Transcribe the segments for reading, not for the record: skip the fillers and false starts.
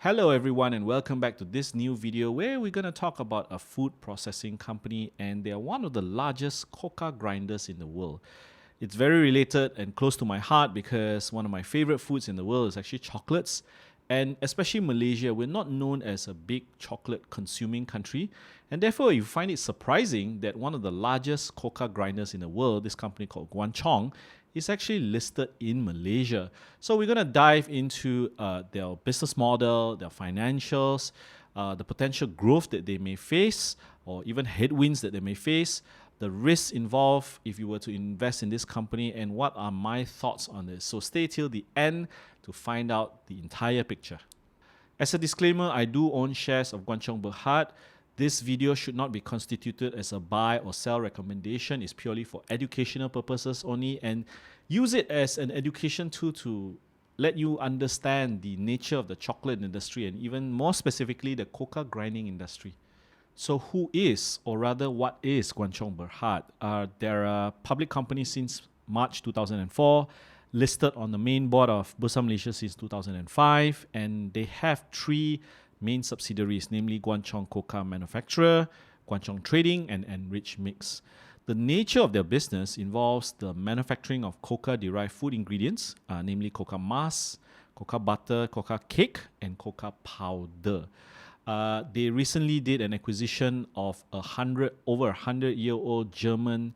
Hello everyone and welcome back to this new video where we're going to talk about a food processing company, and they are one of the largest cocoa grinders in the world. It's very related and close to my heart because one of my favorite foods in the world is actually chocolates, and especially Malaysia, we're not known as a big chocolate consuming country, and therefore you find it surprising that one of the largest cocoa grinders in the world, this company called Guan Chong, is actually listed in Malaysia. So we're going to dive into their business model, their financials, the potential growth that they may face, or even headwinds that they may face, the risks involved if you were to invest in this company, and what are my thoughts on this. So stay till the end to find out the entire picture. As a disclaimer, I do own shares of Guan Chong Berhad. This video should not be constituted as a buy or sell recommendation. It's purely for educational purposes only, and use it as an education tool to let you understand the nature of the chocolate industry, and even more specifically the cocoa grinding industry. So who is, or rather what is, Guan Chong Berhad? They're a public company since March 2004, listed on the main board of Bursa Malaysia since 2005, and they have three main subsidiaries, namely Guan Chong Cocoa Manufacturer, Guan Chong Trading, and Enrich Mix. The nature of their business involves the manufacturing of cocoa-derived food ingredients, namely cocoa mass, cocoa butter, cocoa cake, and cocoa powder. They recently did an acquisition of over 100-year-old German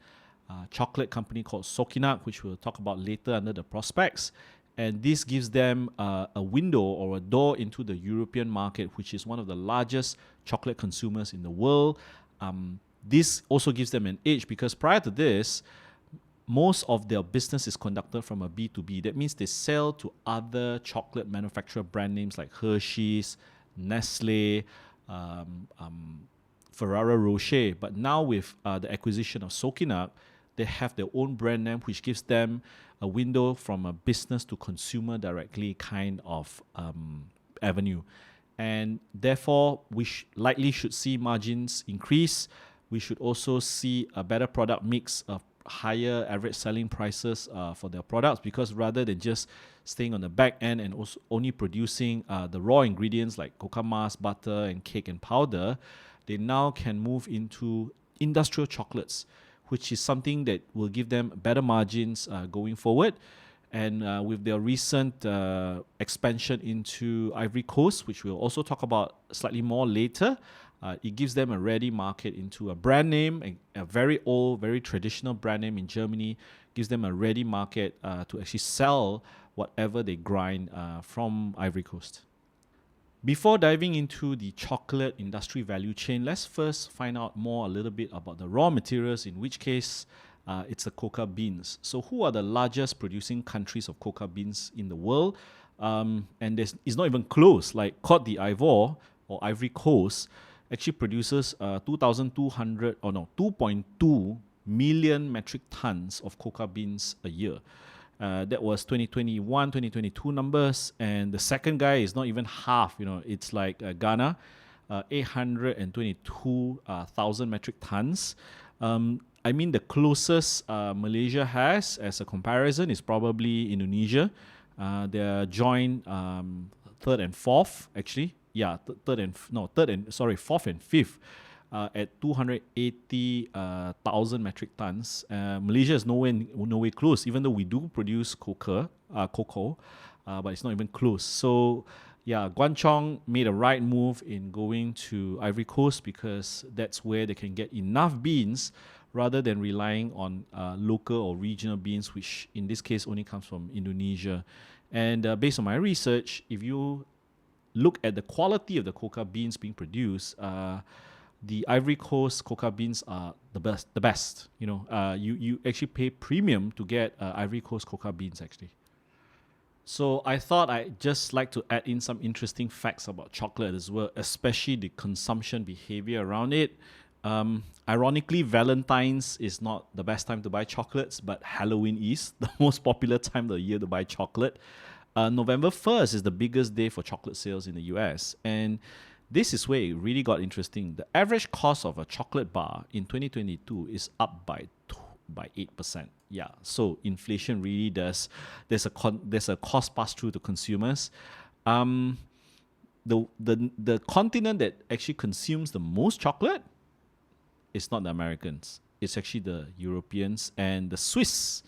chocolate company called Sokinak, which we'll talk about later under the prospects. And this gives them a window or a door into the European market, which is one of the largest chocolate consumers in the world. This also gives them an edge because prior to this, most of their business is conducted from a B2B. That means they sell to other chocolate manufacturer brand names like Hershey's, Nestle, Ferrero Rocher. But now with the acquisition of Sokinak, they have their own brand name, which gives them a window from a business to consumer directly kind of avenue. And therefore, we likely should see margins increase. We should also see a better product mix of higher average selling prices for their products, because rather than just staying on the back end and also only producing the raw ingredients like cocoa mass, butter, and cake and powder, they now can move into industrial chocolates, which is something that will give them better margins going forward. And with their recent expansion into Ivory Coast, which we'll also talk about slightly more later, it gives them a ready market into a brand name, a very old, very traditional brand name in Germany, gives them a ready market to actually sell whatever they grind from Ivory Coast. Before diving into the chocolate industry value chain, let's first find out a little bit about the raw materials, in which case it's the cocoa beans. So who are the largest producing countries of cocoa beans in the world? And it's not even close, like Côte d'Ivoire or Ivory Coast actually produces 2.2 million metric tons of cocoa beans a year. That was 2021, 2022 numbers, and the second guy is not even half. It's like Ghana, 822,000 metric tons. I mean, the closest Malaysia has as a comparison is probably Indonesia. They're joint third and fourth, actually. Yeah, fourth and fifth. At 280,000 metric tons. Malaysia is nowhere close, even though we do produce cocoa, but it's not even close. So, yeah, Guan Chong made a right move in going to Ivory Coast because that's where they can get enough beans rather than relying on local or regional beans, which in this case only comes from Indonesia. And based on my research, if you look at the quality of the cocoa beans being produced, the Ivory Coast cocoa beans are the best. You actually pay premium to get Ivory Coast cocoa beans, actually. So I thought I'd just like to add in some interesting facts about chocolate as well, especially the consumption behavior around it. Ironically, Valentine's is not the best time to buy chocolates, but Halloween is the most popular time of the year to buy chocolate. November 1st is the biggest day for chocolate sales in the US, and this is where it really got interesting. The average cost of a chocolate bar in 2022 is up by 8%. Yeah, so inflation really there's a cost pass through to consumers. the continent that actually consumes the most chocolate is not the Americans. It's actually the Europeans, and the Swiss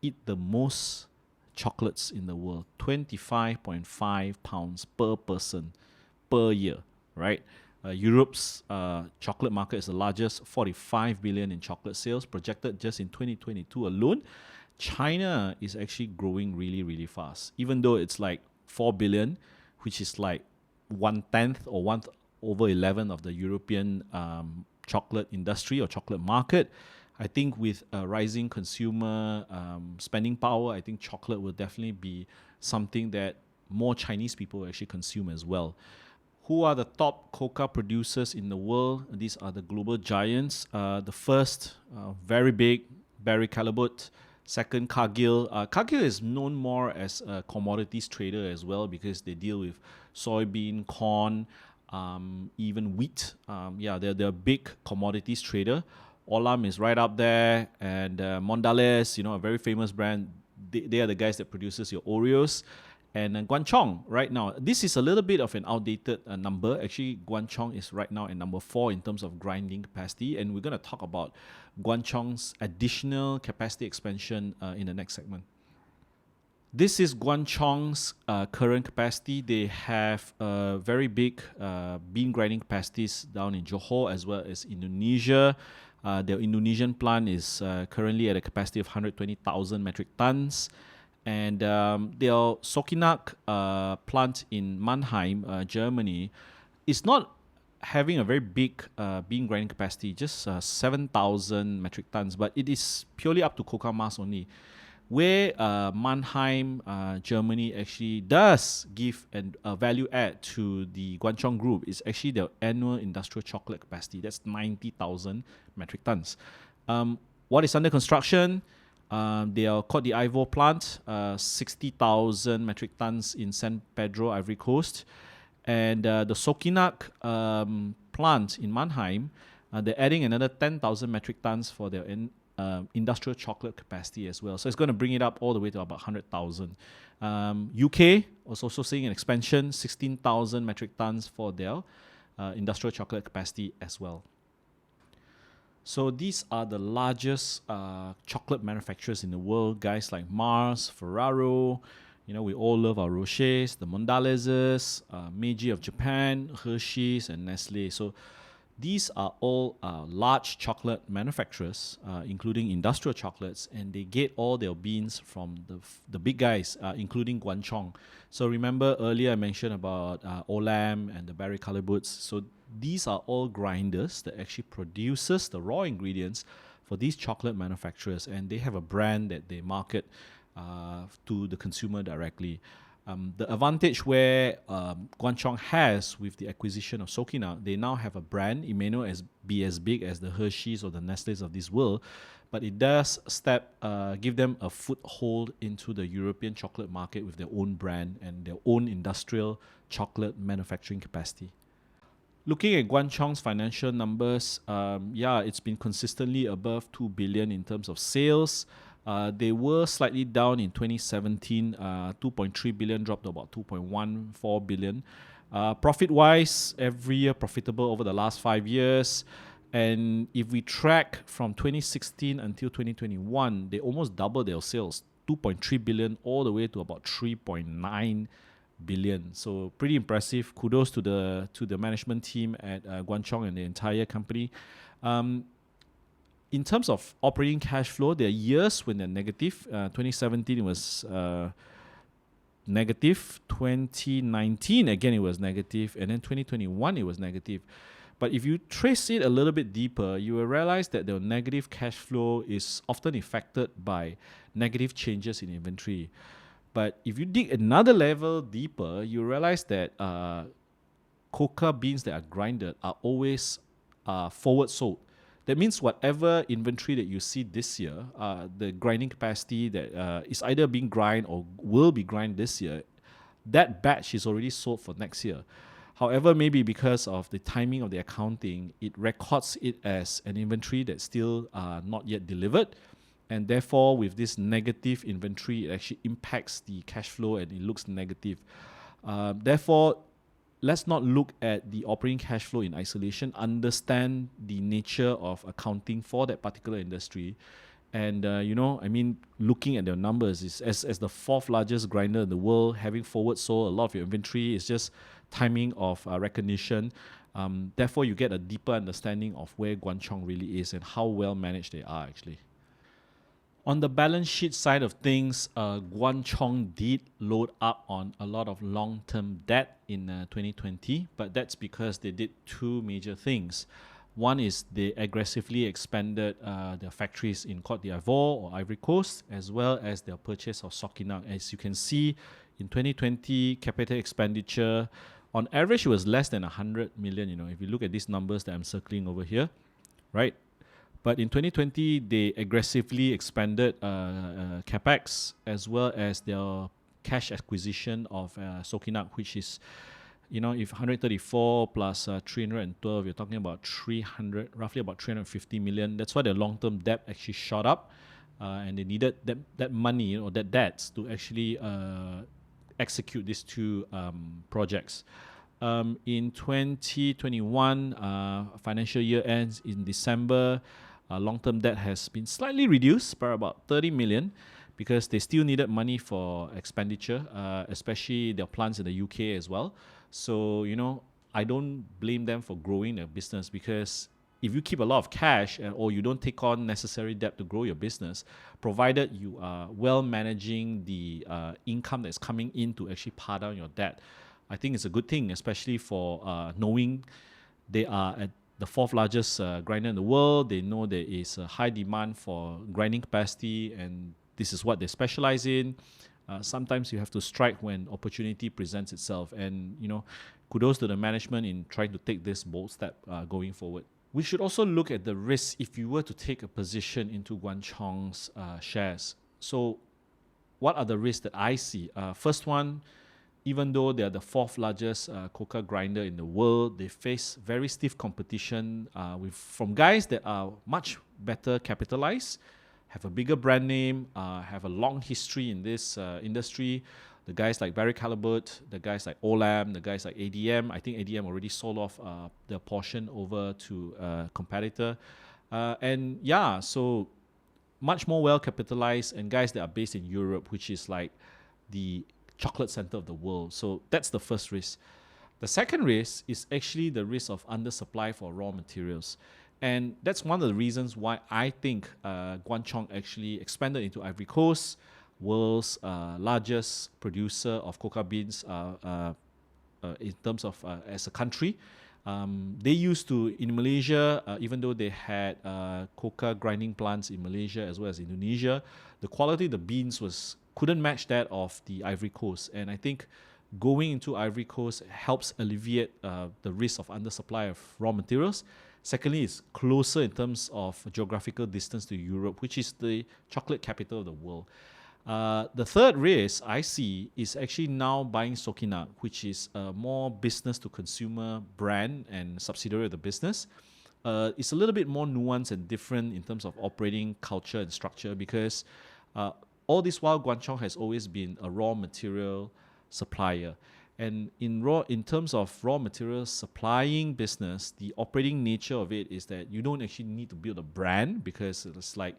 eat the most chocolates in the world, 25.5 pounds per person per year, right? Europe's chocolate market is the largest, 45 billion in chocolate sales projected just in 2022 alone. China is actually growing really, really fast, even though it's like 4 billion, which is like 1/10 or 1/11 of the European chocolate industry or chocolate market. I think with rising consumer spending power, I think chocolate will definitely be something that more Chinese people actually consume as well. Who are the top cocoa producers in the world? These are the global giants. The first, very big, Barry Callebaut. Second, Cargill. Cargill is known more as a commodities trader as well because they deal with soybean, corn, even wheat. They're a big commodities trader. Olam is right up there, and Mondelez, a very famous brand. They are the guys that produces your Oreos. And Guan Chong right now, this is a little bit of an outdated number. Actually, Guan Chong is right now at number 4 in terms of grinding capacity. And we're going to talk about Guan Chong's additional capacity expansion in the next segment. This is Guan Chong's current capacity. They have very big bean grinding capacities down in Johor as well as Indonesia. Their Indonesian plant is currently at a capacity of 120,000 metric tons. And their Sokinak plant in Mannheim, Germany, is not having a very big bean grinding capacity, just 7,000 metric tons, but it is purely up to cocoa mass only. Where Mannheim, Germany actually does give a value add to the Guan Chong Group is actually their annual industrial chocolate capacity. That's 90,000 metric tons. What is under construction? They are called the Ivo plant, 60,000 metric tons in San Pedro, Ivory Coast. And the Sokinak plant in Mannheim, they're adding another 10,000 metric tons for their industrial chocolate capacity as well. So it's going to bring it up all the way to about 100,000. UK was also seeing an expansion, 16,000 metric tons for their industrial chocolate capacity as well. So these are the largest chocolate manufacturers in the world, guys like Mars, Ferrero. We all love our Rochers, the Mondelezes, Meiji of Japan, Hershey's, and Nestle. So these are all large chocolate manufacturers, including industrial chocolates, and they get all their beans from the big guys, including Guan Chong. So remember earlier I mentioned about Olam and the Barry Callebaut. So these are all grinders that actually produces the raw ingredients for these chocolate manufacturers, and they have a brand that they market to the consumer directly. The advantage where Guan Chong has with the acquisition of Sokinak, they now have a brand. It may not be as big as the Hershey's or the Nestle's of this world, but it does give them a foothold into the European chocolate market with their own brand and their own industrial chocolate manufacturing capacity. Looking at Guan Chong's financial numbers, it's been consistently above 2 billion in terms of sales. They were slightly down in 2017, 2.3 billion dropped to about 2.14 billion. Profit-wise, every year profitable over the last 5 years. And if we track from 2016 until 2021, they almost doubled their sales, 2.3 billion all the way to about 3.9 billion. So pretty impressive. Kudos to the management team at Guan Chong and the entire company. In terms of operating cash flow, there are years when they're negative. 2017 it was negative. 2019 again it was negative, and then 2021 it was negative. But if you trace it a little bit deeper, you will realize that the negative cash flow is often affected by negative changes in inventory. But if you dig another level deeper, you realize that cocoa beans that are grinded are always forward sold. That means whatever inventory that you see this year, the grinding capacity that is either being grind or will be grind this year, that batch is already sold for next year. However, maybe because of the timing of the accounting, it records it as an inventory that's still not yet delivered. And therefore, with this negative inventory, it actually impacts the cash flow and it looks negative. Therefore, let's not look at the operating cash flow in isolation, understand the nature of accounting for that particular industry. And, looking at their numbers, is as the fourth largest grinder in the world, having forward sold a lot of your inventory is just timing of recognition. Therefore, you get a deeper understanding of where Guan Chong really is and how well managed they are actually. On the balance sheet side of things, Guan Chong did load up on a lot of long-term debt in 2020, but that's because they did two major things. One is they aggressively expanded their factories in Côte d'Ivoire or Ivory Coast, as well as their purchase of Sokinak. As you can see, in 2020, capital expenditure, on average, it was less than 100 million. If you look at these numbers that I'm circling over here, right? But in 2020, they aggressively expanded capex as well as their cash acquisition of Sokinak, which is, if 134 plus 312, you're talking about roughly about 350 million. That's why their long-term debt actually shot up, and they needed that money or that debts to actually execute these two projects. In 2021, financial year ends in December. Long-term debt has been slightly reduced by about 30 million because they still needed money for expenditure, especially their plants in the UK as well. So, I don't blame them for growing their business, because if you keep a lot of cash or you don't take on necessary debt to grow your business, provided you are well managing the income that's coming in to actually pay down your debt, I think it's a good thing, especially for knowing they are at the fourth largest grinder in the world. They know there is a high demand for grinding capacity, and this is what they specialize in. Sometimes you have to strike when opportunity presents itself, and kudos to the management in trying to take this bold step going forward. We should also look at the risks if you were to take a position into Guan Chong's shares. So what are the risks that I see? First one, even though they are the fourth largest coca grinder in the world, they face very stiff competition from guys that are much better capitalized, have a bigger brand name, have a long history in this industry. The guys like Barry Callebaut, the guys like Olam, the guys like ADM. I think ADM already sold off their portion over to a competitor. So much more well capitalized, and guys that are based in Europe, which is like the chocolate center of the world. So that's the first risk. The second risk is actually the risk of undersupply for raw materials. And that's one of the reasons why I think Guan Chong actually expanded into Ivory Coast, world's largest producer of coca beans in terms of as a country. They used to, in Malaysia, even though they had coca grinding plants in Malaysia as well as Indonesia, the quality of the beans couldn't match that of the Ivory Coast. And I think going into Ivory Coast helps alleviate the risk of undersupply of raw materials. Secondly, it's closer in terms of geographical distance to Europe, which is the chocolate capital of the world. The third risk I see is actually now buying Sokinak, which is a more business-to-consumer brand and subsidiary of the business. It's a little bit more nuanced and different in terms of operating culture and structure, because all this while, Guan Chong has always been a raw material supplier. And in terms of raw material supplying business, the operating nature of it is that you don't actually need to build a brand, because it's like,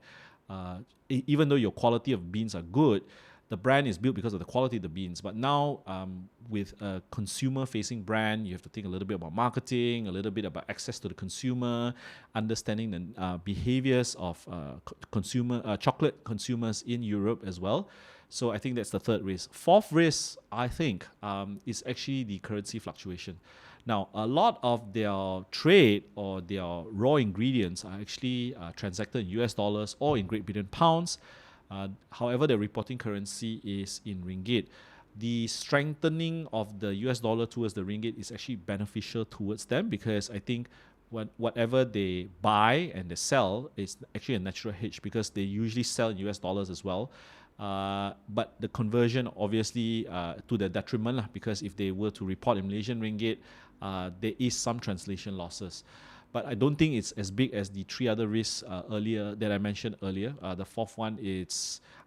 even though your quality of beans are good, the brand is built because of the quality of the beans. But now, with a consumer-facing brand, you have to think a little bit about marketing, a little bit about access to the consumer, understanding the behaviors of chocolate consumers in Europe as well. So I think that's the third risk. Fourth risk, I think, is actually the currency fluctuation. Now, a lot of their trade or their raw ingredients are actually transacted in US dollars or in Great Britain pounds. However, their reporting currency is in ringgit. The strengthening of the US dollar towards the ringgit is actually beneficial towards them, because I think whatever they buy and they sell is actually a natural hedge, because they usually sell in US dollars as well. But the conversion obviously to their detriment, because if they were to report in Malaysian ringgit, there is some translation losses. but I don't think it's as big as the three other risks earlier that I mentioned earlier. The fourth one,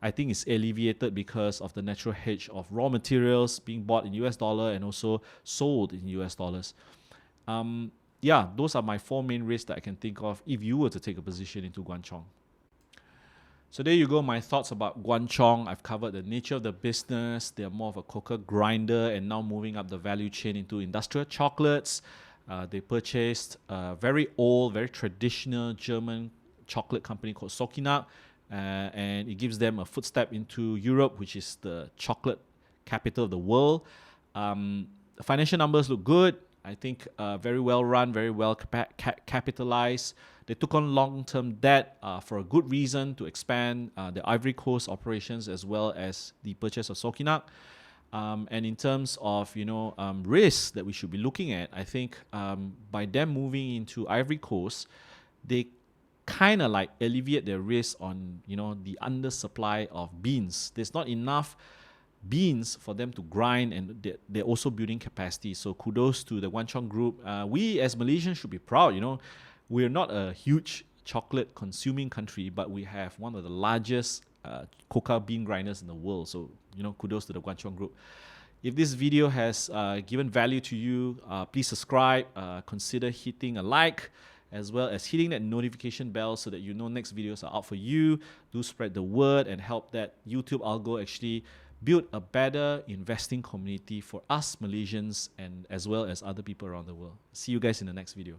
I think it's alleviated because of the natural hedge of raw materials being bought in US dollar and also sold in US dollars. Yeah, those are my four main risks that I can think of if you were to take a position into Guan Chong. So there you go, my thoughts about Guan Chong. I've covered the nature of the business. They're more of a cocoa grinder and now moving up the value chain into industrial chocolates. They purchased a very old, very traditional German chocolate company called Sokinak, and it gives them a footstep into Europe, which is the chocolate capital of the world. The financial numbers look good. I think very well run, very well capitalized. They took on long-term debt for a good reason to expand the Ivory Coast operations as well as the purchase of Sokinak. And in terms of risks that we should be looking at, I think by them moving into Ivory Coast, they kind of like alleviate their risk on the undersupply of beans. There's not enough beans for them to grind, and they're also building capacity. So kudos to the Guan Chong Group. We as Malaysians should be proud. We're not a huge chocolate consuming country, but we have one of the largest cocoa bean grinders in the world. So kudos to the Guan Chong Group. If this video has given value to you, please subscribe, consider hitting a like, as well as hitting that notification bell so that next videos are out for you. Do spread the word and help that YouTube algo actually build a better investing community for us Malaysians and as well as other people around the world. See you guys in the next video.